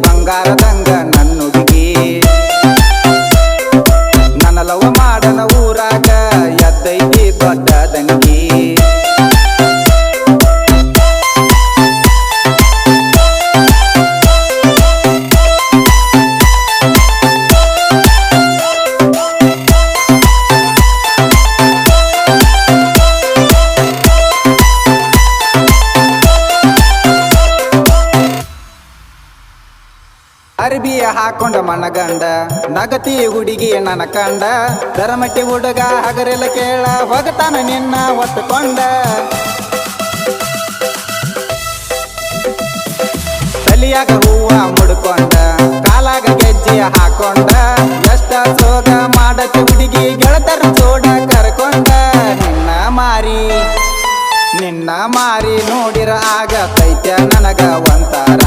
ಬಂಗಾರದಂಗ ನನ್ನುಡುಗಿ ನನ್ನ ಲವ ಮಾಡನ ಊರಾಗ ಎದ್ದೈತಿ ದೊಡ್ಡ ದಂಗಿ ಅರ್ಬಿಯ ಹಾಕೊಂಡ ಮನಗಂಡ ನಗತಿ ಹುಡುಗಿ ನನ್ನ ಕಂಡ ದರಮಟ್ಟಿ ಹುಡುಗ ಹಗರೆಲ್ಲ ಕೇಳ ಹೋಗತಾನ ನಿನ್ನ ಒತ್ತುಕೊಂಡ ತಲಿಯಾಗ ಹೂವ ಮುಡ್ಕೊಂಡ ಕಾಲಾಗ ಗೆಜ್ಜೆಯ ಹಾಕೊಂಡ ಎಷ್ಟ ಸೋಗ ಮಾಡತಿ ಹುಡುಗಿ ಗೆಳತರ ಜೋಡ ಕರ್ಕೊಂಡ ನಿನ್ನ ಮಾರಿ ನೋಡಿರ ಆಗತೈತ್ಯ ನನಗ ಒಂತರ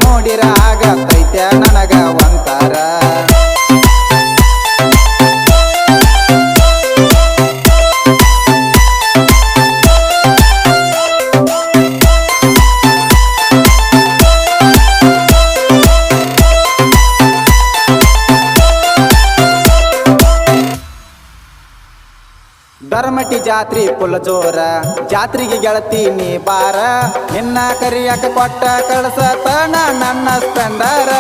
ನೋಡಿರ ಆಗತೈತ್ಯ ನನಗ ಒಂತರ ದರಮಟ್ಟಿ ಜಾತ್ರಿ ಫುಲ್ ಜೋರ ಜಾತ್ರೆಗೆ ಗೆಳತಿ ನೀ ಬಾರ ನಿನ್ನ ಕರಿಯಾಕ ಕೊಟ್ಟ ಕಳಸತನ ನನ್ನ ಸ್ಪೆಂಡರ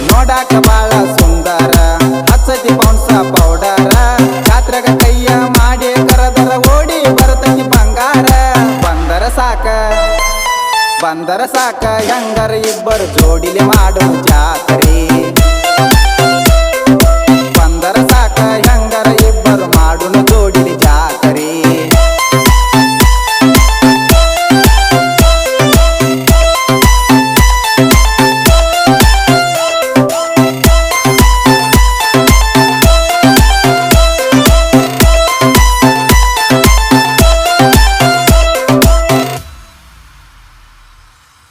ನೋಡಾಕ ಬಾಳ ಸುಂದರ ಹಚ್ಚತಿ ಪೌನ್ಸ ಪೌಡರ ಜಾತ್ರೆಗ ಕೈಯ ಮಾಡಿ ಕರದರ ಓಡಿ ಬರತೈತಿ ಬಂಗಾರ ಬಂದರ ಸಾಕ ಹೆಂಗರ ಇಬ್ಬರು ಜೋಡಿಲಿ ಮಾಡು ಜಾತ್ರೆ ಸಾಕ ಹೆಂಗರ ಇಬ್ಬರು ಮಾಡುನು ಜೋಡಿಲಿ ಜಾತ್ರೆ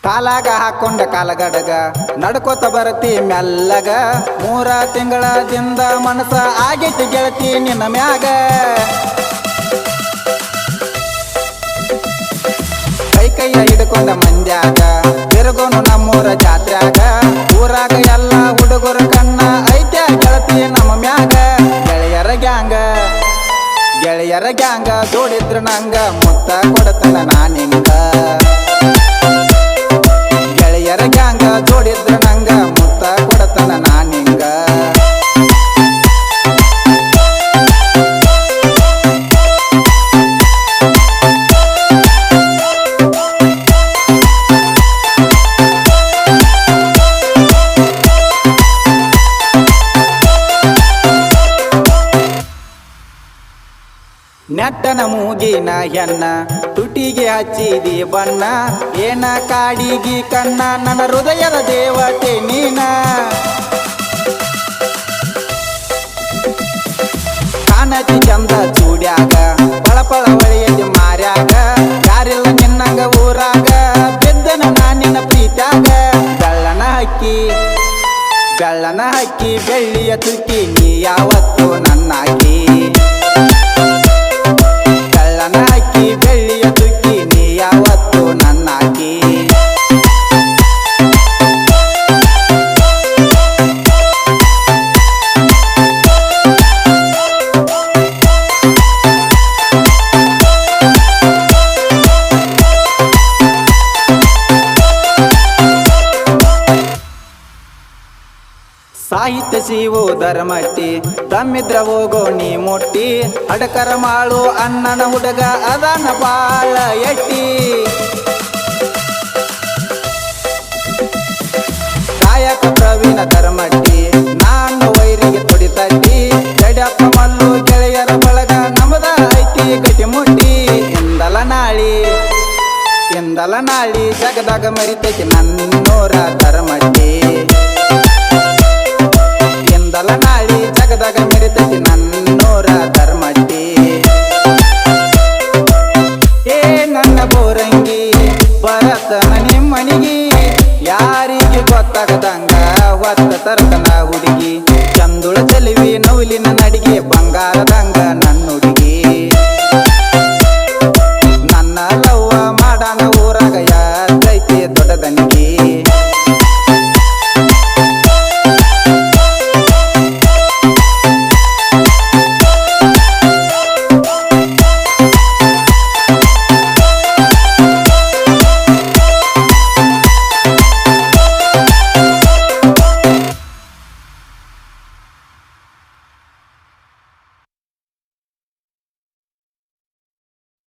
ಕಾಲಾಗ ಹಾಕೊಂಡ ಕಾಲಗಡಗ ನಡ್ಕೋತ ಬರತಿ ಮೆಲ್ಲಗ 3 ತಿಂಗಳದಿಂದ ಮನಸ ಆಗೈತಿ ಗೆಳತಿ ನಿನ್ನ ಮ್ಯಾಗ ಕೈಯ ಹಿಡ್ಕೊಂಡ ಮಂದ್ಯಾಗ ತಿರುಗೋನು ನಮ್ಮೂರ ಜಾತ್ರ್ಯಾಗ ಊರಾಗ ಎಲ್ಲ ಹುಡುಗರ ಕಣ್ಣ ಐತ್ಯ ಗೆಳತಿ ನಮ್ಮ ಮ್ಯಾಗ ಗೆಳೆಯರ ಗ್ಯಾಂಗ ಜೋಡಿದ್ರ ನಂಗ ಮುತ್ತ ಕೊಡತನ ನಾನಿಂಗ ಗೆಳೆಯರ ಗ್ಯಾಂಗ ಜೋಡಿದ್ರ ನಂಗ ಮುತ್ತ ಕೊಡತನ ನಾನಿಂಗ ನೆಟ್ಟನ ಮೂಗಿನ ಹೆಣ್ಣ ತುಟಿಗೆ ಹಚ್ಚಿದಿ ಬಣ್ಣ ಏನ ಕಾಡಿಗಿ ಕಣ್ಣ ನನ್ನ ಹೃದಯದ ದೇವತೆ ನೀನ ಕಾಣತಿ ಚಂದ ಚೂಡ್ಯಾಗ ಪಳಪಳ ಒಳೆಯದಿ ಮಾರ್ಯಾಗ ಯಾರಿಲ್ಲ ನಿನ್ನಂಗ ಊರಾಗ ಬೆದ್ದನ ನಾನಿನ ಪ್ರೀತ್ಯಾಗ ಬೆಳ್ಳನ ಹಕ್ಕಿ ಬೆಳ್ಳಿಯ ತುಟಿ ನೀ ಯಾವತ್ತು ನನ್ನಾಗಿ ಬೆಳ್ಳಿಯ ತುಕ್ಕಿ ನೀ ಯಾವತ್ತು ನನ್ನಾಗಿ ಸಾಹಿತ್ಯ ಸಿವು ದರಮಟ್ಟಿ ತಮ್ಮಿದ್ರ ಹೋಗೋ ನೀ ಮುಟ್ಟಿ ಅಡಕರ ಮಾಳು ಅಣ್ಣನ ಹುಡುಗ ಅದನ ಬಾಳ ಎಟ್ಟಿ ಕಾಯಕ ಪ್ರವೀಣ ದರಮಟ್ಟಿ ನಾನು ವೈರಿಗೆ ತೊಡಿತಟ್ಟಿ ಜಡಪ್ಪ ಮಲ್ಲು ಗೆಳೆಯರ ಬಳಗ ನಮದ ಐತಿ ಗಟ್ಟಿ ಮುಟ್ಟಿ ಎಂದಲ ನಾಳಿ ಜಗದಾಗ ಮರಿತೈತಿ ನನ್ನೋರ ದರಮಟ್ಟಿ ಎಂದಲ ನಾಳಿ ಜಗದಾಗ ಮೆರಿತೈತಿ ನನ್ನೋರ ದರಮಟ್ಟಿ ಏ ನನ್ನ ಬೋರಂಗಿ ಬರತನ ನಿಮ್ಮನಿಗಿ ಯಾರಿಗೆ ಗೊತ್ತಾಗದಂಗ ಹೊತ್ತ ತರ್ಕ